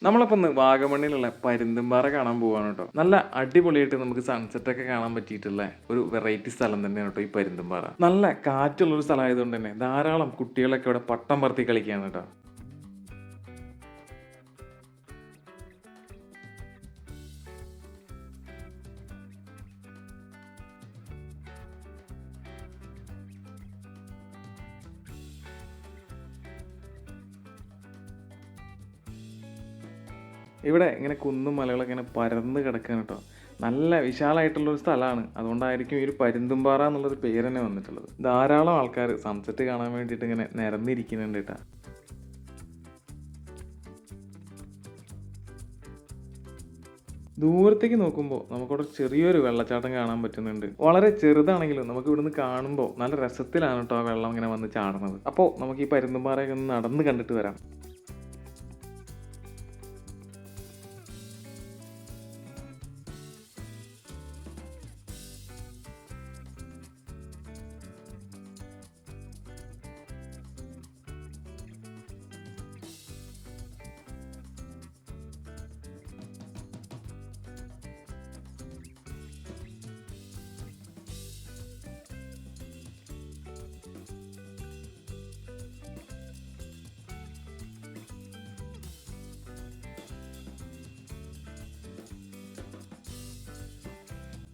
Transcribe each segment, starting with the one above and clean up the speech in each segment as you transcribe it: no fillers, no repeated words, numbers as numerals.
നമ്മളപ്പോൾ ഇന്ന് വാഗമണ്ണിലുള്ള പരുന്തുംപാറ കാണാൻ പോവാണ് കേട്ടോ. നല്ല അടിപൊളിയായിട്ട് നമുക്ക് സൺസെറ്റ് ഒക്കെ കാണാൻ പറ്റിയിട്ടുള്ള ഒരു വെറൈറ്റി സ്ഥലം തന്നെയാണ് കേട്ടോ ഈ പരുന്തുംപാറ. നല്ല കാറ്റുള്ളൊരു സ്ഥലമായതുകൊണ്ട് തന്നെ ധാരാളം കുട്ടികളൊക്കെ ഇവിടെ പട്ടം പറത്തി കളിക്കുകയാണ് കേട്ടോ. ഇവിടെ ഇങ്ങനെ കുന്നും മലകളൊക്കെ ഇങ്ങനെ പരന്ന് കിടക്കുകയാണ് കേട്ടോ. നല്ല വിശാലമായിട്ടുള്ളൊരു സ്ഥലമാണ്. അതുകൊണ്ടായിരിക്കും ഈ ഒരു പരുന്തുംപാറ എന്നുള്ളൊരു പേര് തന്നെ വന്നിട്ടുള്ളത്. ധാരാളം ആൾക്കാർ സൺസെറ്റ് കാണാൻ വേണ്ടിയിട്ട് ഇങ്ങനെ നിരന്നിരിക്കുന്നുണ്ട് കേട്ടോ. ദൂരത്തേക്ക് നോക്കുമ്പോൾ നമുക്കവിടെ ചെറിയൊരു വെള്ളച്ചാട്ടം കാണാൻ പറ്റുന്നുണ്ട്. വളരെ ചെറുതാണെങ്കിലും നമുക്ക് ഇവിടുന്ന് കാണുമ്പോൾ നല്ല രസത്തിലാണ് കേട്ടോ ആ വെള്ളം ഇങ്ങനെ വന്ന് ചാടുന്നത്. അപ്പോൾ നമുക്ക് ഈ പരുന്തുംപാറയൊക്കെ ഒന്ന് നടന്ന് കണ്ടിട്ട് വരാം.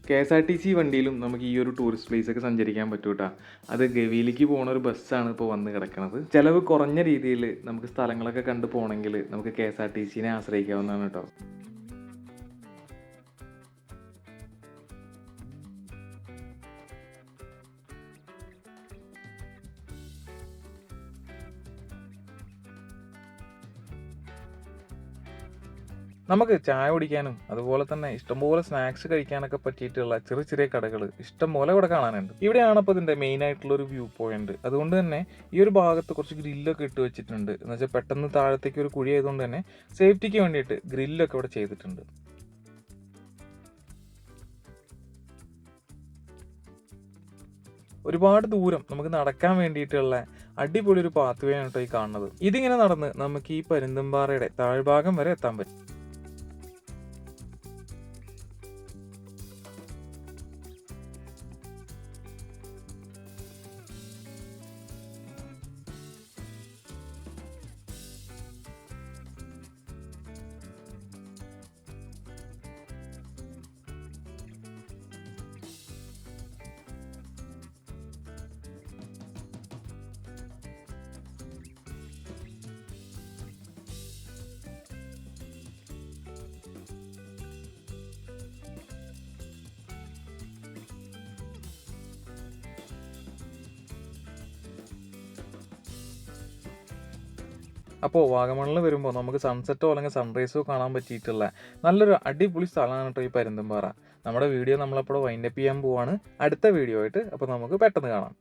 KSRTC വണ്ടിയിലും നമുക്ക് ഈ ഒരു ടൂറിസ്റ്റ് പ്ലേസ് ഒക്കെ സഞ്ചരിക്കാൻ പറ്റും കേട്ടോ. അത് ഗവിയിലേക്ക് പോകുന്ന ഒരു ബസ്സാണ് ഇപ്പോൾ വന്ന് കിടക്കുന്നത്. ചിലവ് കുറഞ്ഞ രീതിയിൽ നമുക്ക് സ്ഥലങ്ങളൊക്കെ കണ്ടു പോകണമെങ്കിൽ നമുക്ക് KSRTCനെ ആശ്രയിക്കാവുന്നതാണ് കേട്ടോ. നമുക്ക് ചായ കുടിക്കാനും അതുപോലെ തന്നെ ഇഷ്ടംപോലെ സ്നാക്സ് കഴിക്കാനൊക്കെ പറ്റിയിട്ടുള്ള ചെറിയ ചെറിയ കടകൾ ഇഷ്ടംപോലെ ഇവിടെ കാണാനുണ്ട്. ഇവിടെയാണ് ഇപ്പോൾ ഇതിൻ്റെ മെയിൻ ആയിട്ടുള്ള ഒരു വ്യൂ പോയിന്റ്. അതുകൊണ്ട് തന്നെ ഈ ഒരു ഭാഗത്ത് കുറച്ച് ഗ്രില്ലൊക്കെ ഇട്ട് വെച്ചിട്ടുണ്ട്. എന്ന് വെച്ചാൽ പെട്ടെന്ന് താഴത്തേക്ക് ഒരു കുഴി ആയതുകൊണ്ട് തന്നെ സേഫ്റ്റിക്ക് വേണ്ടിയിട്ട് ഗ്രില്ലൊക്കെ ഇവിടെ ചെയ്തിട്ടുണ്ട്. ഒരുപാട് ദൂരം നമുക്ക് നടക്കാൻ വേണ്ടിയിട്ടുള്ള അടിപൊളി ഒരു പാത്ത് വേ ആണ് കേട്ടോ ഈ കാണുന്നത്. ഇതിങ്ങനെ നടന്ന് നമുക്ക് ഈ പരുന്തുംപാറയുടെ താഴ്ഭാഗം വരെ എത്താൻ പറ്റും. അപ്പോൾ വാഗമണ്ണിൽ വരുമ്പോൾ നമുക്ക് സൺസെറ്റോ അല്ലെങ്കിൽ സൺറൈസോ കാണാൻ പറ്റിയിട്ടുള്ള നല്ലൊരു അടിപൊളി സ്ഥലമാണ് കേട്ടോ ഈ പരുന്തുംപാറ. നമ്മുടെ വീഡിയോ നമ്മളപ്പോൾ വൈൻഡപ്പ് ചെയ്യാൻ പോവാണ്. അടുത്ത വീഡിയോ ആയിട്ട് അപ്പോൾ നമുക്ക് പെട്ടെന്ന് കാണാം.